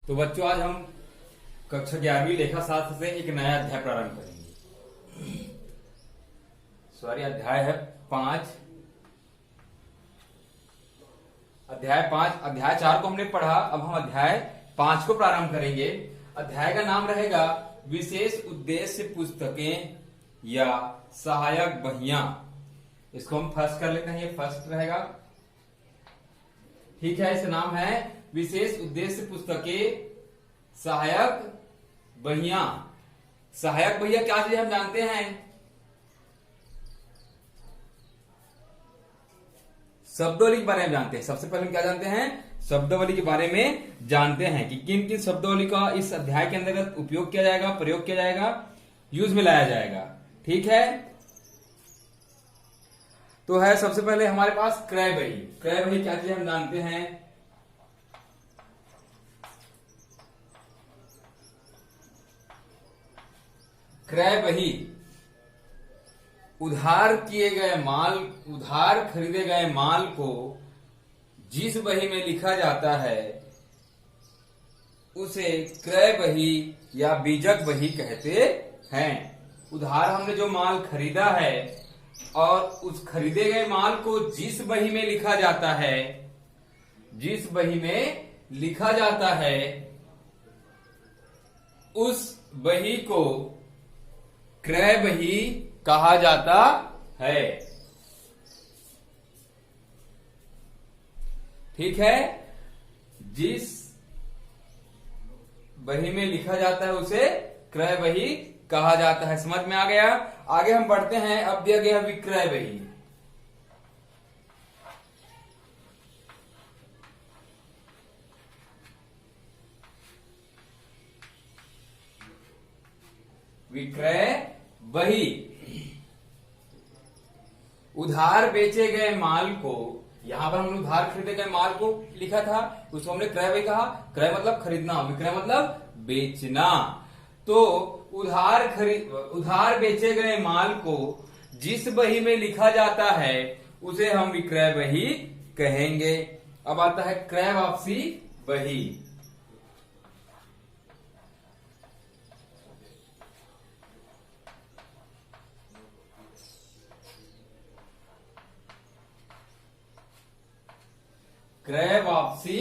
तो बच्चों आज हम कक्षा 11वीं लेखा शास्त्र से एक नया अध्याय प्रारंभ करेंगे। सॉरी, अध्याय है 5। अध्याय 4 को हमने पढ़ा, अब हम अध्याय 5 को प्रारंभ करेंगे। अध्याय का नाम रहेगा विशेष उद्देश्य पुस्तकें या सहायक बहियां। इसको हम फर्स्ट कर लेते हैं, ये फर्स्ट रहेगा। ठीक है, इसका नाम है विशेष उद्देश्य पुस्तकें सहायक बहियां। सहायक बहिया क्या चीज हम जानते हैं। शब्दावली के बारे में जानते हैं। सबसे पहले हम क्या जानते हैं, शब्दावली के बारे में जानते हैं कि किन किन शब्दावली का इस अध्याय के अंतर्गत उपयोग किया जाएगा, प्रयोग किया जाएगा, यूज में लाया जाएगा। ठीक है, तो है सबसे पहले हमारे पास क्रय बही। क्रय बही क्या चीज हम जानते हैं। क्रय बही उधार खरीदे गए माल को जिस बही में लिखा जाता है उसे क्रय बही या बीजक बही कहते हैं। उधार हमने जो माल खरीदा है और उस खरीदे गए माल को जिस बही में लिखा जाता है उस बही को क्रय बही कहा जाता है। ठीक है, जिस बही में लिखा जाता है उसे क्रय बही कहा जाता है। समझ में आ गया। आगे हम बढ़ते हैं। अब दिया गया विक्रय बही। विक्रय बही उधार बेचे गए माल को, यहां पर हमने उधार खरीदे गए माल को लिखा था, उसको हमने क्रय बही कहा। क्रय मतलब खरीदना, विक्रय मतलब बेचना। तो उधार बेचे गए माल को जिस बही में लिखा जाता है उसे हम विक्रय बही कहेंगे। अब आता है क्रय वापसी बही। क्रय वापसी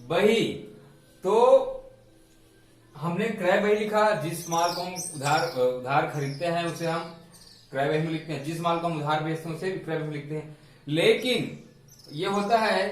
बही, तो हमने क्रय बही लिखा। जिस माल को हम उधार खरीदते हैं उसे हम क्रय बही में लिखते हैं, जिस माल को हम उधार बेचते हैं उसे विक्रय बही में लिखते हैं। लेकिन ये होता है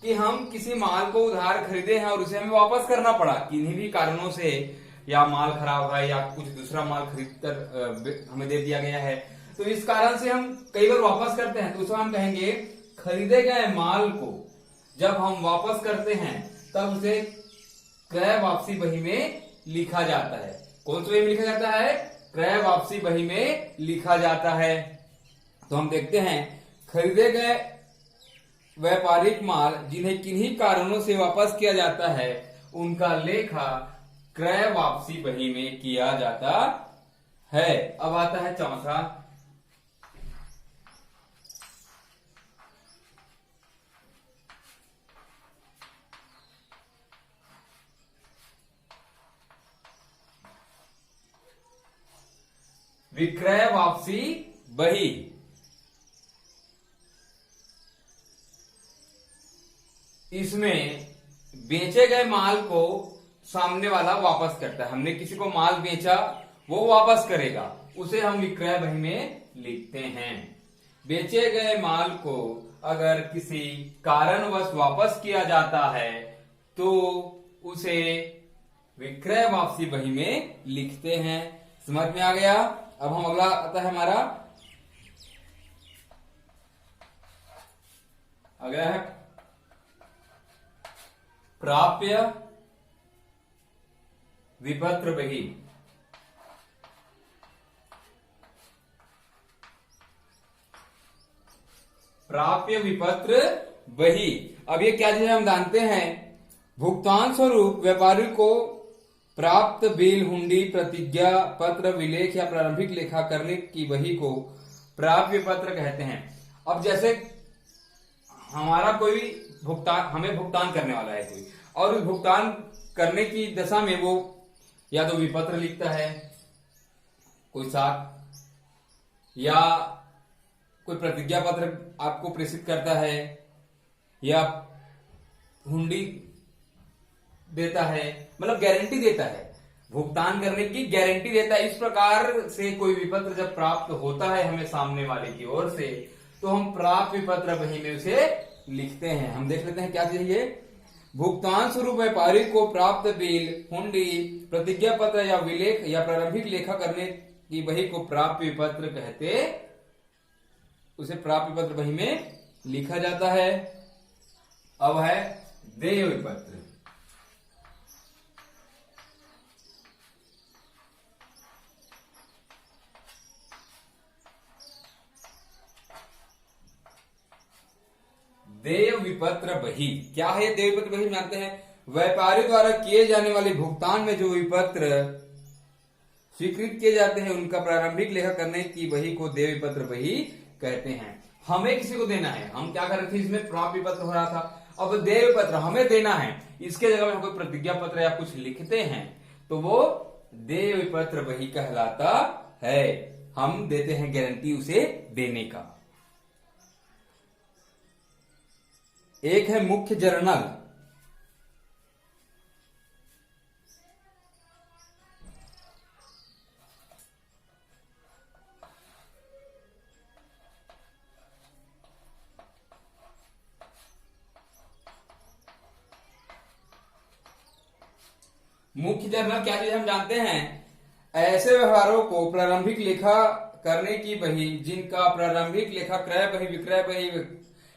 कि हम किसी माल को उधार खरीदे हैं और उसे हमें वापस करना पड़ा किन्हीं भी कारणों से, या माल खराब है या कुछ दूसरा माल खरीद कर हमें दे दिया गया है, तो इस कारण से हम कई बार वापस करते हैं। तो उसे हम कहेंगे खरीदे गए माल को जब हम वापस करते हैं तब उसे क्रय वापसी बही में लिखा जाता है। कौन सी बही में लिखा जाता है, क्रय वापसी बही में लिखा जाता है। तो हम देखते हैं खरीदे गए व्यापारिक माल जिन्हें किन्हीं कारणों से वापस किया जाता है उनका लेखा क्रय वापसी बही में किया जाता है। अब आता है चौथा विक्रय वापसी बही। इसमें बेचे गए माल को सामने वाला वापस करता है। हमने किसी को माल बेचा, वो वापस करेगा, उसे हम विक्रय बही में लिखते हैं। बेचे गए माल को अगर किसी कारणवश वापस किया जाता है तो उसे विक्रय वापसी बही में लिखते हैं। समझ में आ गया। अब हम अगला आता है हमारा, अगला है प्राप्य विपत्र बही। प्राप्य विपत्र बही, अब ये क्या चीज हम जानते हैं। भुगतान स्वरूप व्यापारी को प्राप्त बिल, हुंडी, प्रतिज्ञा पत्र, विलेख या प्रारंभिक लेखा करने की बही को प्राप्य पत्र कहते हैं। अब जैसे हमारा कोई भुगतान, हमें भुगतान करने वाला है कोई, और उस भुगतान करने की दशा में वो या तो विपत्र लिखता है कोई साथ, या कोई प्रतिज्ञा पत्र आपको प्रेषित करता है, या हुंडी देता है, मतलब गारंटी देता है, भुगतान करने की गारंटी देता है। इस प्रकार से कोई विपत्र जब प्राप्त होता है हमें सामने वाले की ओर से, तो हम प्राप्त विपत्र वही में उसे लिखते हैं। हम देख लेते हैं क्या चाहिए। भुगतान स्वरूप व्यापारी को प्राप्त बिल, हुंडी, प्रतिज्ञा पत्र या विलेख या प्रारंभिक लेखा करने की वही को प्राप्त विपत्र कहते, उसे प्राप्त विपत्र वही में लिखा जाता है। अब है देय विपत्र। देय विपत्र बही क्या है? देय विपत्र बही जानते हैं, व्यापारी द्वारा किए जाने वाले भुगतान में जो विपत्र स्वीकृत किए जाते हैं उनका प्रारंभिक लेखा करने की बही को देय विपत्र बही कहते हैं। हमें किसी को देना है, हम क्या कर रहे थे, इसमें प्राप्त विपत्र हो रहा था, अब देय विपत्र हमें देना है, इसके जगह में हम कोई प्रतिज्ञा पत्र या कुछ लिखते हैं तो वो देय विपत्र बही कहलाता है। हम देते हैं गारंटी उसे देने का। एक है मुख्य जर्नल। मुख्य जर्नल क्या चीज हम जानते हैं, ऐसे व्यवहारों को प्रारंभिक लेखा करने की बही जिनका प्रारंभिक लेखा क्रय बही, विक्रय बही,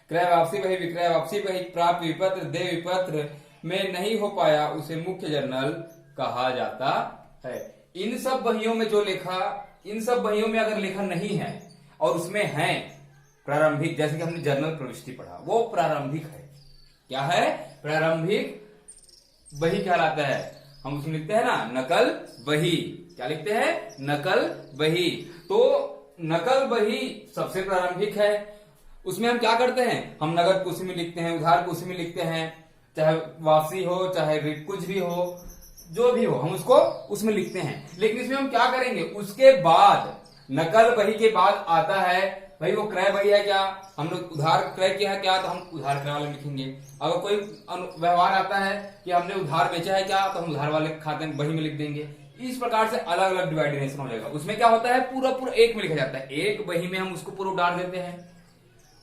क्रय वापसी बही, विक्रय वापसी बही, प्राप्त विपत्र, देय विपत्र में नहीं हो पाया उसे मुख्य जर्नल कहा जाता है। इन सब बहियों में जो लेखा, इन सब बहियों में अगर लेखा नहीं है और उसमें है प्रारंभिक, जैसे कि हमने जर्नल प्रविष्टि पढ़ा, वो प्रारंभिक है। क्या है? प्रारंभिक बही कहलाता है। हम उसमें लिखते हैं ना नकल बही। क्या लिखते हैं? नकल बही। तो नकल बही सबसे प्रारंभिक है। उसमें हम क्या करते हैं, हम नगद को उसी में लिखते हैं, उधार को उसी में लिखते हैं, चाहे वापसी हो चाहे कुछ भी हो, जो भी हो हम उसको उसमें लिखते हैं। लेकिन इसमें हम क्या करेंगे, उसके बाद नकल बही के बाद आता है भाई वो क्रय बही है क्या, हम लोग उधार क्रय किया है क्या, तो हम उधार क्रय वाले लिखेंगे। अगर कोई व्यवहार आता है कि हमने उधार बेचा है क्या, तो हम उधार वाले खाते में बही में लिख देंगे। इस प्रकार से अलग अलग डिवाइडेशन हो जाएगा। उसमें क्या होता है, पूरा पूरा एक में लिखा जाता है, एक बही में हम उसको पूरा डाल देते हैं।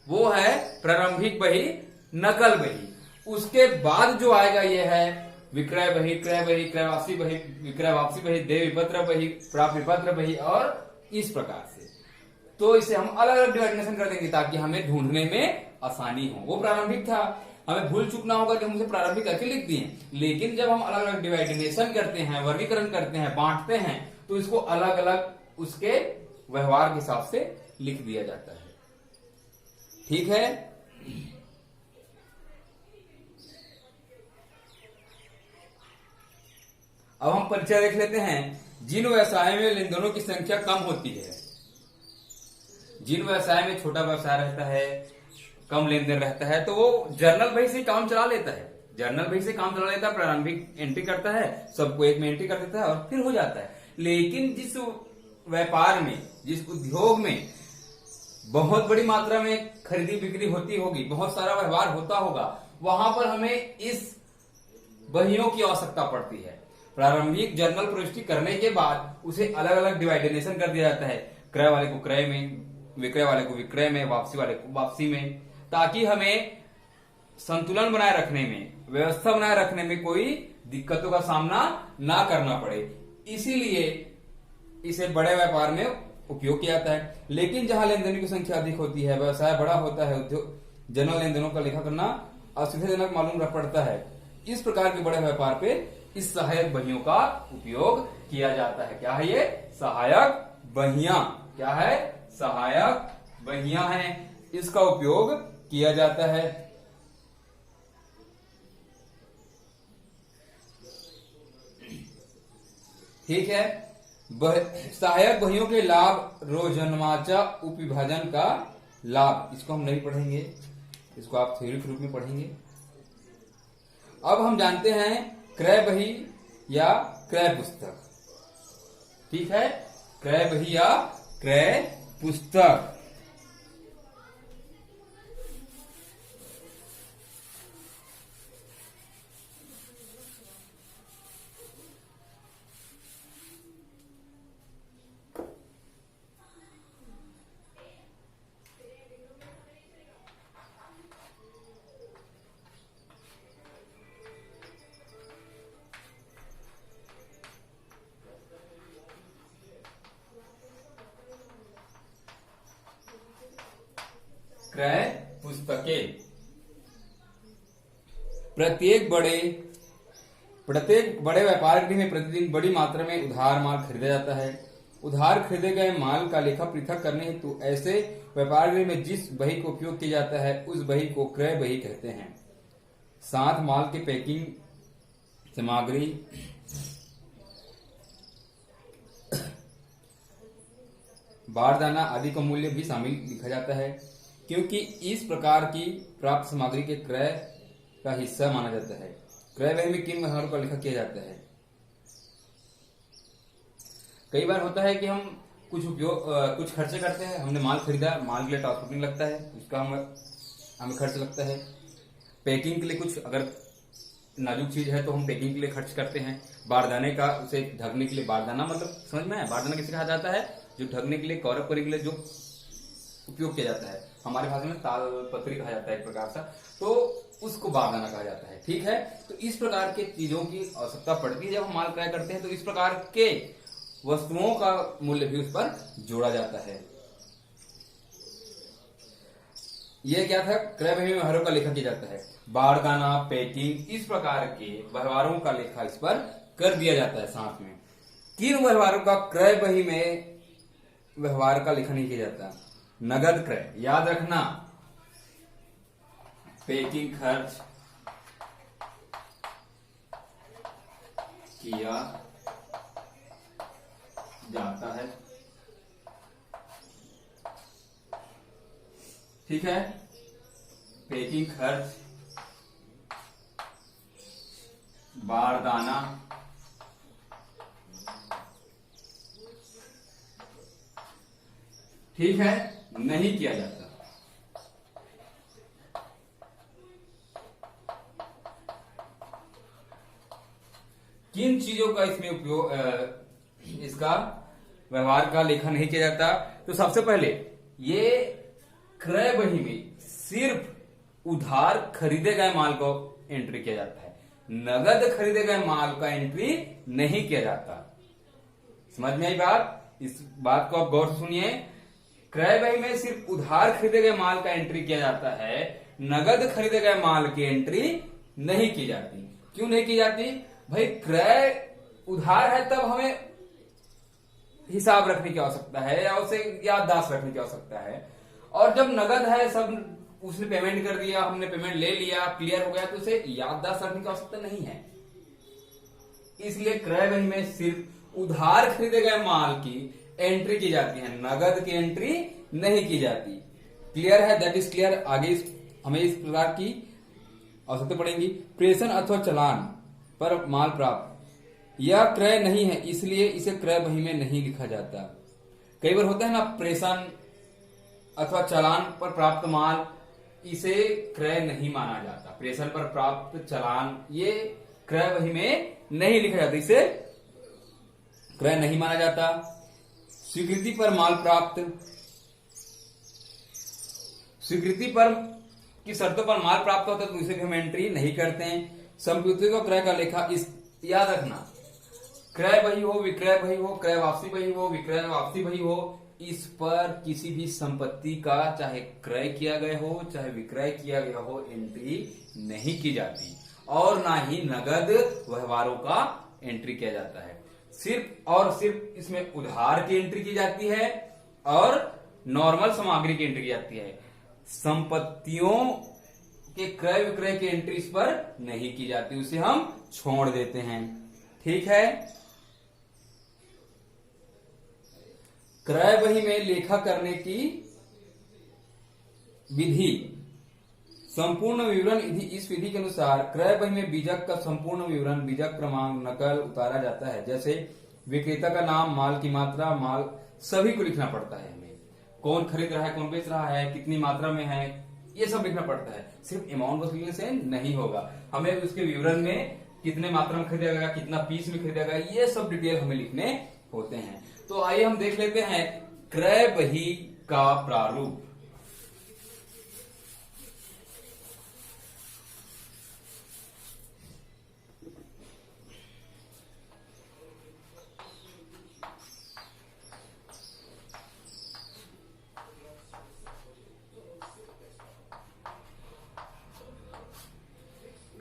वो है प्रारंभिक बही, नकल बही। उसके बाद जो आएगा ये है विक्रय बही, क्रय बही, क्रय वापसी बही, विक्रय वापसी बही, देय विपत्र बही, प्राप्त विपत्र बही, और इस प्रकार से। तो इसे हम अलग अलग डिवाइडेशन कर देंगे ताकि हमें ढूंढने में आसानी हो। वो प्रारंभिक था, हमें भूल चूक ना होगा कि हम उसे प्रारंभिक करके लिख दिए। लेकिन जब हम अलग अलग डिवाइडेशन करते हैं, वर्गीकरण करते हैं, बांटते हैं, तो इसको अलग अलग उसके व्यवहार के हिसाब से लिख दिया जाता है। ठीक है। अब हम परिचय देख लेते हैं। जिन व्यवसाय में लेन देनों की संख्या कम होती है, जिन व्यवसाय में छोटा व्यवसाय रहता है, कम लेन देन रहता है, तो वो जर्नल बही से काम चला लेता है। जर्नल बही से काम चला लेता है, प्रारंभिक एंट्री करता है, सबको एक में एंट्री कर देता है और फिर हो जाता है। लेकिन जिस व्यापार में, जिस उद्योग में बहुत बड़ी मात्रा में खरीदी बिक्री होती होगी, बहुत सारा व्यवहार होता होगा, वहां पर हमें इस बहियों की आवश्यकता पड़ती है। प्रारंभिक जर्नल प्रविष्टि करने के बाद उसे अलग अलग डिवाइडेशन कर दिया जाता है, क्रय वाले को क्रय में, विक्रय वाले को विक्रय में, वापसी वाले को वापसी में, ताकि हमें संतुलन बनाए रखने में, व्यवस्था बनाए रखने में कोई दिक्कतों का सामना ना करना पड़े। इसीलिए इसे बड़े व्यापार में उपयोग किया जाता है। लेकिन जहां लेन देन की संख्या अधिक होती है, व्यवसाय बड़ा होता है, उद्योग जनरल लेन देनों का लेखा करना असुविधाजनक मालूम पड़ता है, इस प्रकार के बड़े व्यापार पे इस सहायक बहियों का उपयोग किया जाता है। क्या है ये? सहायक बहियां। क्या है? सहायक बहियां हैं, इसका उपयोग किया जाता है। ठीक है। सहायक बहियों के लाभ, रोजनामाचा उपविभाजन का लाभ, इसको हम नहीं पढ़ेंगे, इसको आप थ्योरी के रूप में पढ़ेंगे। अब हम जानते हैं क्रय बही या क्रय पुस्तक। ठीक है, क्रय बही या क्रय पुस्तक। क्रय पुस्तकें। प्रत्येक बड़े व्यापार गृह में प्रतिदिन बड़ी मात्रा में उधार माल खरीदा जाता है। उधार खरीदे गए माल का लेखा पृथक करने हेतु ऐसे व्यापार गृह में जिस बही को उपयोग किया जाता है उस बही को क्रय बही कहते हैं। साथ माल की पैकिंग सामग्री, बारदाना आदि का मूल्य भी शामिल लिखा जाता है, क्योंकि इस प्रकार की प्राप्त सामग्री के क्रय का हिस्सा माना जाता है। क्रय बही में किन व्यवहारों का लेखा किया जाता है? कई बार होता है कि हम कुछ खर्चे करते हैं, हमने माल खरीदा, माल के लिए ट्रांसपोर्टिंग लगता है, उसका हमें खर्च लगता है। पैकिंग के लिए कुछ अगर नाजुक चीज है तो हम पैकिंग के लिए खर्च करते हैं। बारदाने का, उसे ढकने के लिए बारदाना, मतलब समझ में है बारदाना किसे कहा जाता है? जो ढकने के लिए, कवर अप करने के लिए जो उपयोग किया जाता है, हमारे भाषा में ताल पत्री कहा जाता है एक प्रकार से, तो उसको बारदाना कहा जाता है। ठीक है, तो इस प्रकार के चीजों की आवश्यकता पड़ती है जब हम माल क्रय करते हैं, तो इस प्रकार के वस्तुओं का मूल्य भी उस पर जोड़ा जाता है। यह क्या था? क्रय बही में व्यवहारों का लेखा किया जाता है। बारदाना, पैकिंग, इस प्रकार के व्यवहारों का लेखा इस पर कर दिया जाता है। साथ में किन व्यवहारों का क्रय बही में व्यवहार का लेखा नहीं किया जाता? नगद क्रय, याद रखना, पैकिंग खर्च किया जाता है। ठीक है, पैकिंग खर्च, बारदाना, ठीक है, नहीं किया जाता। किन चीजों का इसमें उपयोग, इसका व्यवहार का लेखा नहीं किया जाता? तो सबसे पहले ये क्रय बही में सिर्फ उधार खरीदे गए माल को एंट्री किया जाता है, नगद खरीदे गए माल का एंट्री नहीं किया जाता। समझ में आई बात? इस बात को आप गौर से सुनिए। क्रय बही में सिर्फ उधार खरीदे गए माल का एंट्री किया जाता है, नगद खरीदे गए माल की एंट्री नहीं की जाती। क्यों नहीं की जाती भाई? क्रय उधार है तब हमें हिसाब रखने की आवश्यकता है या उसे याददाश्त रखने की आवश्यकता है, और जब नगद है, सब उसने पेमेंट कर दिया, हमने पेमेंट ले लिया, क्लियर हो गया, तो उसे याददाश्त रखने की आवश्यकता नहीं है। इसलिए क्रय बही में सिर्फ उधार खरीदे गए माल की एंट्री की जाती है, नगद की एंट्री नहीं की जाती। क्लियर है? That is clear. आगे हमें इस प्रकार की आवश्यकता पड़ेगी। प्रेषण अथवा चालान पर माल प्राप्त, यह क्रय नहीं है, इसलिए इसे क्रय बही में नहीं लिखा जाता। कई बार होता है ना, प्रेषण अथवा चालान पर प्राप्त माल, इसे क्रय नहीं माना जाता। प्रेषण पर प्राप्त चालान, ये क्रय बही में नहीं लिखा जाता, इसे क्रय नहीं माना जाता। स्वीकृति पर माल प्राप्त, स्वीकृति पर की शर्तों पर माल प्राप्त होता है तो इसे भी हम एंट्री नहीं करते हैं। संपत्ति को क्रय का लेखा, इस याद रखना, क्रय बही हो, विक्रय बही हो, क्रय वापसी बही हो, विक्रय वापसी बही हो, इस पर किसी भी संपत्ति का चाहे क्रय किया गया हो चाहे विक्रय किया गया हो एंट्री नहीं की जाती, और ना ही नगद व्यवहारों का एंट्री किया जाता है। सिर्फ और सिर्फ इसमें उधार की एंट्री की जाती है और नॉर्मल सामग्री की एंट्री की जाती है। संपत्तियों के क्रय विक्रय की एंट्री इस पर नहीं की जाती, उसे हम छोड़ देते हैं। ठीक है, क्रय बही में लेखा करने की विधि संपूर्ण विवरण इस विधि के अनुसार क्रय बही में बीजक का संपूर्ण विवरण, बीजक क्रमांक, नकल उतारा जाता है। जैसे विक्रेता का नाम, माल की मात्रा, माल सभी को लिखना पड़ता है हमें। कौन खरीद रहा है, कौन बेच रहा है, कितनी मात्रा में है, ये सब लिखना पड़ता है। सिर्फ अमाउंट बस लिखने से नहीं होगा, हमें उसके विवरण में कितने मात्रा में खरीदेगा, कितना पीस में खरीदेगा, ये सब डिटेल हमें लिखने होते हैं। तो आइए हम देख लेते हैं क्रय बही का प्रारूप।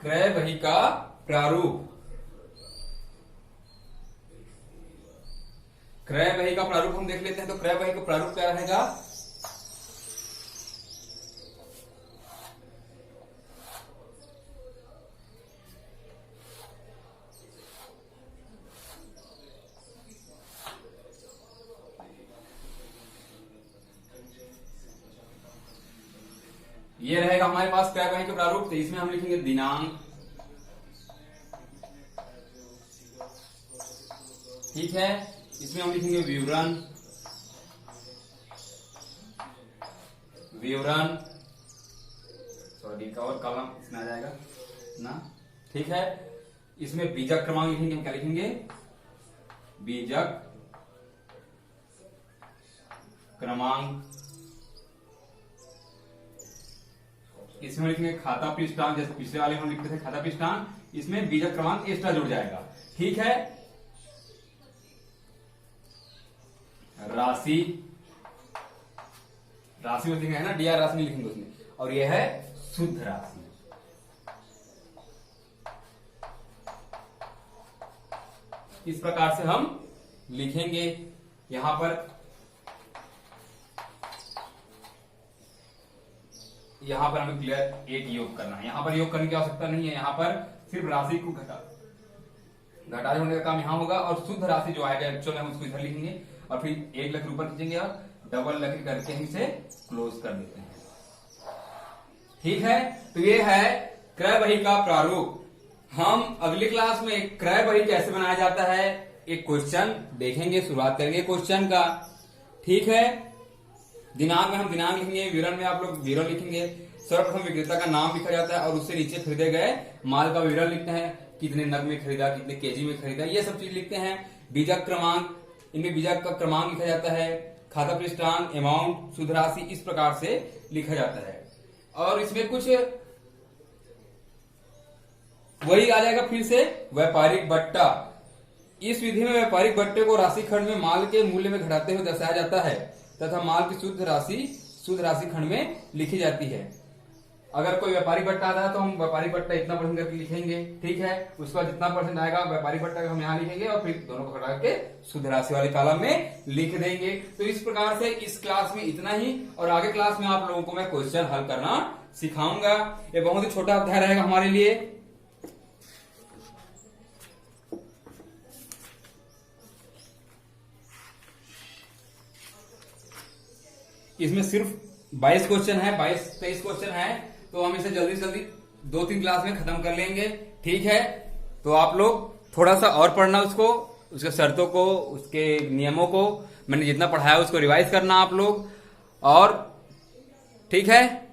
क्रय बही का प्रारूप। क्रय बही का प्रारूप हम देख लेते हैं। तो क्रय बही का प्रारूप क्या रहेगा? ये रहेगा हमारे पास क्रय बही का प्रारूप। तो इसमें हम लिखेंगे दिनांक, ठीक है। इसमें हम लिखेंगे विवरण, सॉरी का और कॉलम इसमें आ जाएगा ना, ठीक है। इसमें बीजक क्रमांक लिखेंगे। हम क्या लिखेंगे? बीजक क्रमांक। इसमें लिखेंगे खाता पृष्ठांक, जैसे पिछले वाले हम लिखते थे खाता पृष्ठांक, इसमें बीजक क्रमांक एक्स्ट्रा जुड़ जाएगा, ठीक है। राशि, राशि में लिखेंगे ना, डीआर राशि में लिखेंगे उसमें, और यह है शुद्ध राशि। इस प्रकार से हम लिखेंगे। यहां पर हमें क्लियर एक योग करना है। यहां पर योग करने की आवश्यकता नहीं है, यहां पर सिर्फ राशि को घटा होने का काम यहां होगा, और शुद्ध राशि जो आएगा एक्चुअल हम उसको इधर लिखेंगे, और फिर एक लकीर ऊपर खींचेंगे और डबल लकीर करके हम इसे क्लोज कर देते हैं, ठीक है। तो ये है क्रय बही का प्रारूप। हम अगली क्लास में क्रय बही कैसे बनाया जाता है एक क्वेश्चन देखेंगे, शुरुआत करेंगे क्वेश्चन का, ठीक है। दिनांक में हम दिनांक लिखेंगे, विवरण में आप लोग विवरण लिखेंगे। सर्वप्रथम विक्रेता का नाम लिखा जाता है और उससे नीचे खरीदे गए माल का विवरण लिखते हैं, कितने नग में खरीदा, कितने केजी में खरीदा, ये सब चीज लिखते हैं। बीजक क्रमांक, इनमें बीजक का क्रमांक लिखा जाता है, खाता पृष्ठांक, अमाउंट, शुद्ध राशि, इस प्रकार से लिखा जाता है। और इसमें कुछ वही आ जाएगा फिर से व्यापारिक बट्टा। इस विधि में व्यापारिक बट्टे को राशि खंड में माल के मूल्य में घटाते हुए दर्शाया जाता है तथा माल की शुद्ध राशि खंड में लिखी जाती है। अगर कोई व्यापारिक बट्टा आता है तो हम व्यापारिक बट्टा इतना परसेंट करके लिखेंगे, ठीक है। उसके बाद जितना परसेंट आएगा व्यापारिक बट्टा का हम यहाँ लिखेंगे और फिर दोनों को घटा के शुद्ध राशि वाले कॉलम में लिख देंगे। तो इस प्रकार से इस क्लास में इतना ही, और आगे क्लास में आप लोगों को मैं क्वेश्चन हल करना सिखाऊंगा। ये बहुत ही छोटा अध्याय रहेगा हमारे लिए। इसमें सिर्फ 22 क्वेश्चन है, 22-23 क्वेश्चन है, तो हम इसे जल्दी से जल्दी 2-3 क्लास में खत्म कर लेंगे, ठीक है। तो आप लोग थोड़ा सा और पढ़ना उसको, उसके शर्तों को, उसके नियमों को, मैंने जितना पढ़ाया उसको रिवाइज करना आप लोग, और ठीक है।